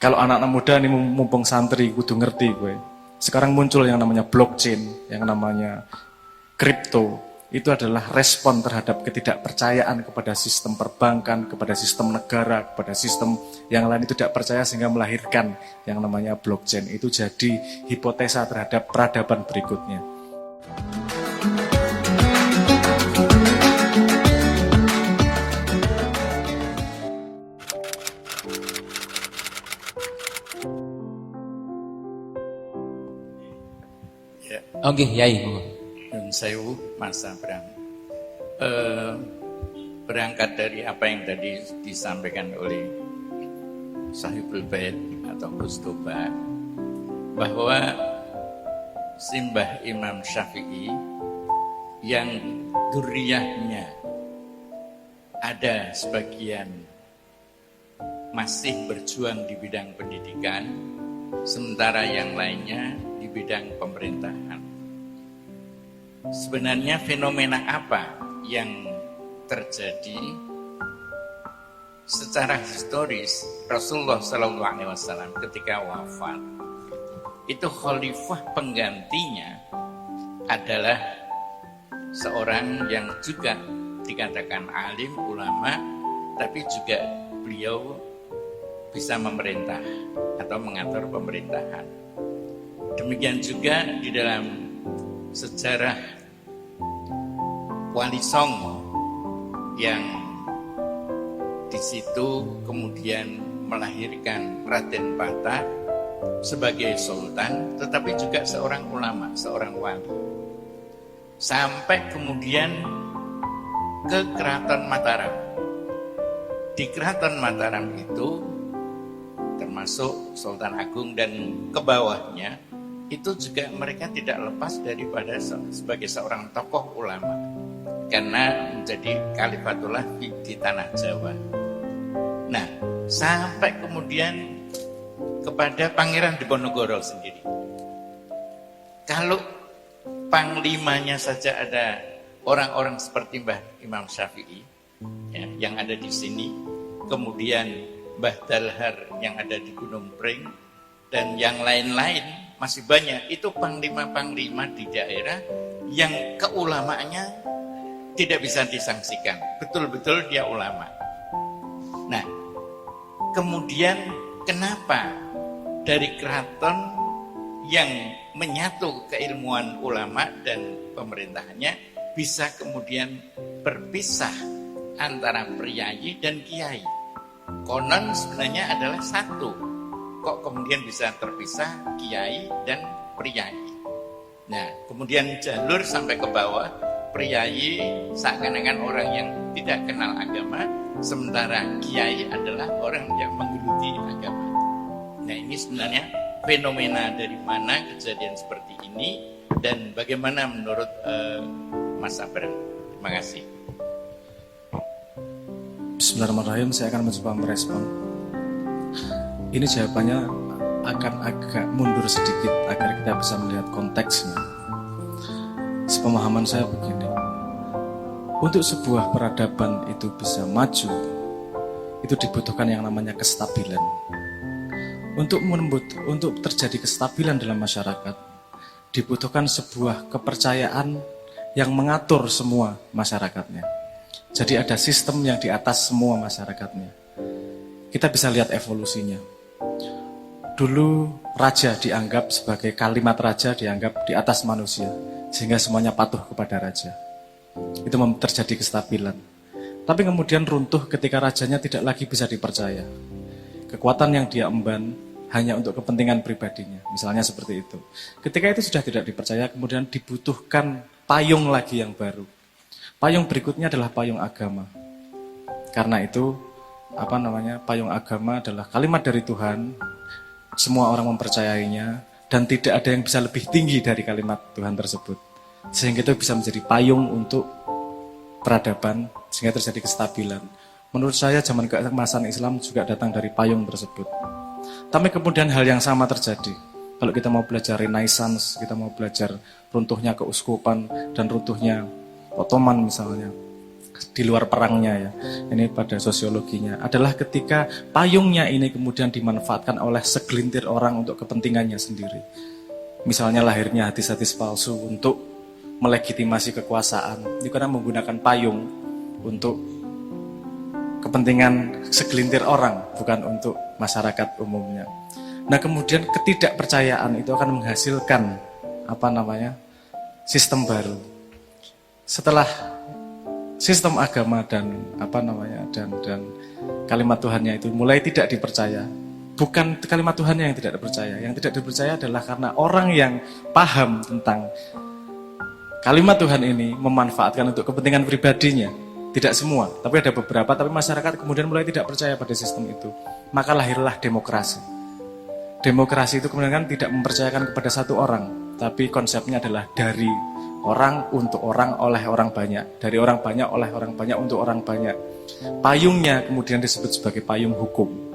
Kalau anak-anak muda ini mumpung santri, kudu ngerti gue. Sekarang muncul yang namanya blockchain, yang namanya kripto. Itu adalah respon terhadap ketidakpercayaan kepada sistem perbankan, kepada sistem negara, kepada sistem yang lain itu tidak percaya sehingga melahirkan yang namanya blockchain. Itu jadi hipotesa terhadap peradaban berikutnya. Oke, Yai. Yun Sewu, Mas Abraham. Berangkat dari apa yang tadi disampaikan oleh Sahibul Bait atau Gus Toba, bahwa Simbah Imam Syafi'i yang duriyahnya ada sebagian masih berjuang di bidang pendidikan, sementara yang lainnya di bidang pemerintahan. Sebenarnya fenomena apa yang terjadi secara historis? Rasulullah SAW ketika wafat itu khalifah penggantinya adalah seorang yang juga dikatakan alim, ulama, tapi juga beliau bisa memerintah atau mengatur pemerintahan. Demikian juga di dalam sejarah Wali Songo yang di situ kemudian melahirkan Raden Patah sebagai sultan, tetapi juga seorang ulama, seorang wali. Sampai kemudian ke Keraton Mataram. Di Keraton Mataram itu termasuk Sultan Agung dan ke bawahnya itu juga mereka tidak lepas daripada sebagai seorang tokoh ulama karena menjadi Khalifatullah di tanah Jawa. Nah, sampai kemudian kepada Pangeran Diponegoro sendiri. Kalau panglimanya saja ada orang-orang seperti Mbah Imam Syafi'i ya, yang ada di sini, kemudian Mbah Dalhar yang ada di Gunung Pring, dan yang lain-lain masih banyak. Itu panglima-panglima di daerah yang keulamaannya tidak bisa disangsikan. Betul-betul dia ulama. Nah, kemudian kenapa dari keraton yang menyatu keilmuan ulama dan pemerintahannya bisa kemudian berpisah antara priyayi dan kiai? Konon sebenarnya adalah satu. Kok kemudian bisa terpisah kiai dan priyayi? Nah, kemudian jalur sampai ke bawah, priyayi seakan-akan orang yang tidak kenal agama, sementara kiai adalah orang yang menggeluti agama. Nah, ini sebenarnya fenomena dari mana kejadian seperti ini dan bagaimana menurut Mas Abraham? Terima kasih. Bismillahirrahmanirrahim, saya akan mencoba merespon. Ini jawabannya akan agak mundur sedikit agar kita bisa melihat konteksnya. Sepemahaman saya begini, untuk sebuah peradaban itu bisa maju, itu dibutuhkan yang namanya kestabilan. Untuk terjadi kestabilan dalam masyarakat, dibutuhkan sebuah kepercayaan yang mengatur semua masyarakatnya. Jadi ada sistem yang di atas semua masyarakatnya. Kita bisa lihat evolusinya. Dulu raja dianggap sebagai kalimat raja dianggap di atas manusia, sehingga semuanya patuh kepada raja. Itu terjadi kestabilan. Tapi kemudian runtuh ketika rajanya tidak lagi bisa dipercaya. Kekuatan yang dia emban hanya untuk kepentingan pribadinya, misalnya seperti itu. Ketika itu sudah tidak dipercaya, kemudian dibutuhkan payung lagi yang baru. Payung berikutnya adalah payung agama. Karena itu, payung agama adalah kalimat dari Tuhan, semua orang mempercayainya, dan tidak ada yang bisa lebih tinggi dari kalimat Tuhan tersebut. Sehingga itu bisa menjadi payung untuk peradaban, sehingga terjadi kestabilan. Menurut saya zaman keemasan Islam juga datang dari payung tersebut. Tapi kemudian hal yang sama terjadi. Kalau kita mau belajar Renaissance, kita mau belajar runtuhnya keuskupan dan runtuhnya Ottoman misalnya. di luar perangnya ya, ini pada sosiologinya, adalah ketika payungnya ini kemudian dimanfaatkan oleh segelintir orang untuk kepentingannya sendiri. Misalnya lahirnya hadis-hadis palsu untuk melegitimasi kekuasaan, itu karena menggunakan payung untuk kepentingan segelintir orang, bukan untuk masyarakat umumnya. Nah kemudian ketidakpercayaan itu akan menghasilkan sistem baru. Setelah sistem agama dan dan kalimat Tuhannya itu mulai tidak dipercaya, bukan kalimat Tuhannya yang tidak dipercaya. Yang tidak dipercaya adalah karena orang yang paham tentang kalimat Tuhan ini memanfaatkan untuk kepentingan pribadinya. Tidak semua, tapi ada beberapa, tapi masyarakat kemudian mulai tidak percaya pada sistem itu. Maka lahirlah demokrasi. Demokrasi itu kemudian kan tidak mempercayakan kepada satu orang, tapi konsepnya adalah dari orang untuk orang oleh orang banyak, dari orang banyak oleh orang banyak untuk orang banyak. Payungnya kemudian disebut sebagai payung hukum.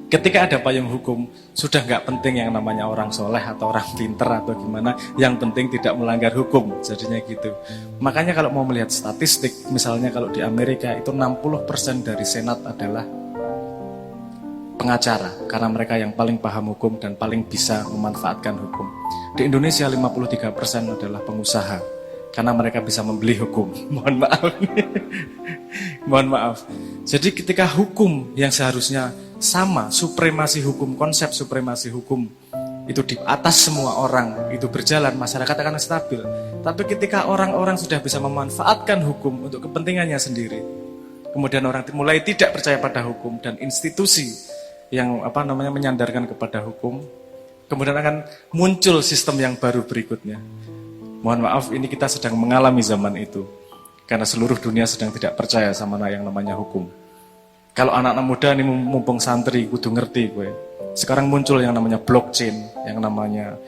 Ketika ada payung hukum, sudah nggak penting yang namanya orang soleh atau orang pinter atau gimana, yang penting tidak melanggar hukum, jadinya gitu. Makanya kalau mau melihat statistik, misalnya kalau di Amerika itu 60% dari senat adalah pengacara, karena mereka yang paling paham hukum dan paling bisa memanfaatkan hukum. Di Indonesia 53% adalah pengusaha, karena mereka bisa membeli hukum. Mohon maaf. Mohon maaf. Jadi ketika hukum yang seharusnya sama, supremasi hukum, konsep supremasi hukum itu di atas semua orang itu berjalan, masyarakat akan stabil. Tapi ketika orang-orang sudah bisa memanfaatkan hukum untuk kepentingannya sendiri, kemudian orang mulai tidak percaya pada hukum dan institusi yang menyandarkan kepada hukum, kemudian akan muncul sistem yang baru berikutnya. Mohon maaf, ini kita sedang mengalami zaman itu, karena seluruh dunia sedang tidak percaya sama yang namanya hukum. Kalau anak-anak muda ini mumpung santri, kudu ngerti gue. Sekarang muncul yang namanya blockchain, yang namanya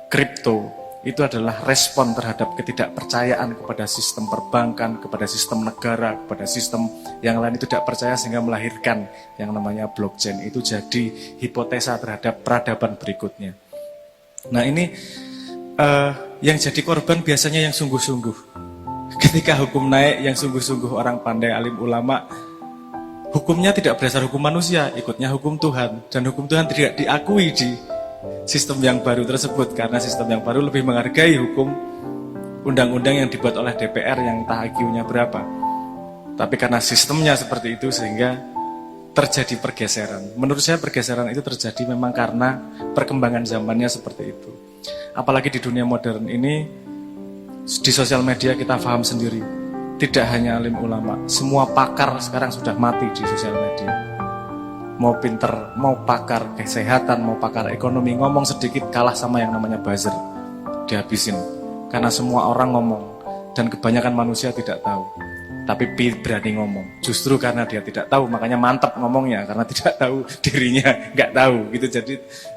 kripto. Itu adalah respon terhadap ketidakpercayaan kepada sistem perbankan, kepada sistem negara, kepada sistem yang lain itu tidak percaya sehingga melahirkan yang namanya blockchain. Itu jadi hipotesa terhadap peradaban berikutnya. Nah ini yang jadi korban biasanya yang sungguh-sungguh. Ketika hukum naik, yang sungguh-sungguh orang pandai, alim ulama, hukumnya tidak berdasar hukum manusia, ikutnya hukum Tuhan. Dan hukum Tuhan tidak diakui di sistem yang baru tersebut, karena sistem yang baru lebih menghargai hukum undang-undang yang dibuat oleh DPR yang entah IQ-nya berapa. Tapi karena sistemnya seperti itu sehingga terjadi pergeseran. Menurut saya pergeseran itu terjadi memang karena perkembangan zamannya seperti itu. Apalagi di dunia modern ini, di sosial media kita paham sendiri, tidak hanya alim ulama, semua pakar sekarang sudah mati di sosial media. Mau pinter, mau pakar kesehatan, mau pakar ekonomi, ngomong sedikit kalah sama yang namanya buzzer, dihabisin. Karena semua orang ngomong, dan kebanyakan manusia tidak tahu. Tapi berani ngomong, justru karena dia tidak tahu, makanya mantap ngomongnya, karena tidak tahu dirinya, nggak tahu gitu. Jadi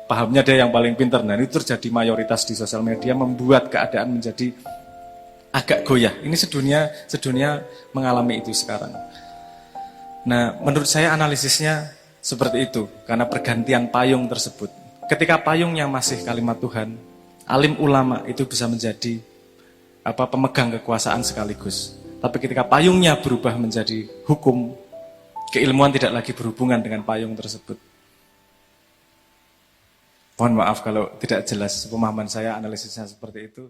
pahamnya dia yang paling pinter. Nah itu terjadi mayoritas di sosial media, membuat keadaan menjadi agak goyah. Ini sedunia mengalami itu sekarang. Nah, menurut saya analisisnya seperti itu, karena pergantian payung tersebut. Ketika payungnya masih kalimat Tuhan, alim ulama itu bisa menjadi pemegang kekuasaan sekaligus. Tapi ketika payungnya berubah menjadi hukum, keilmuan tidak lagi berhubungan dengan payung tersebut. Mohon maaf kalau tidak jelas pemahaman saya, analisisnya seperti itu.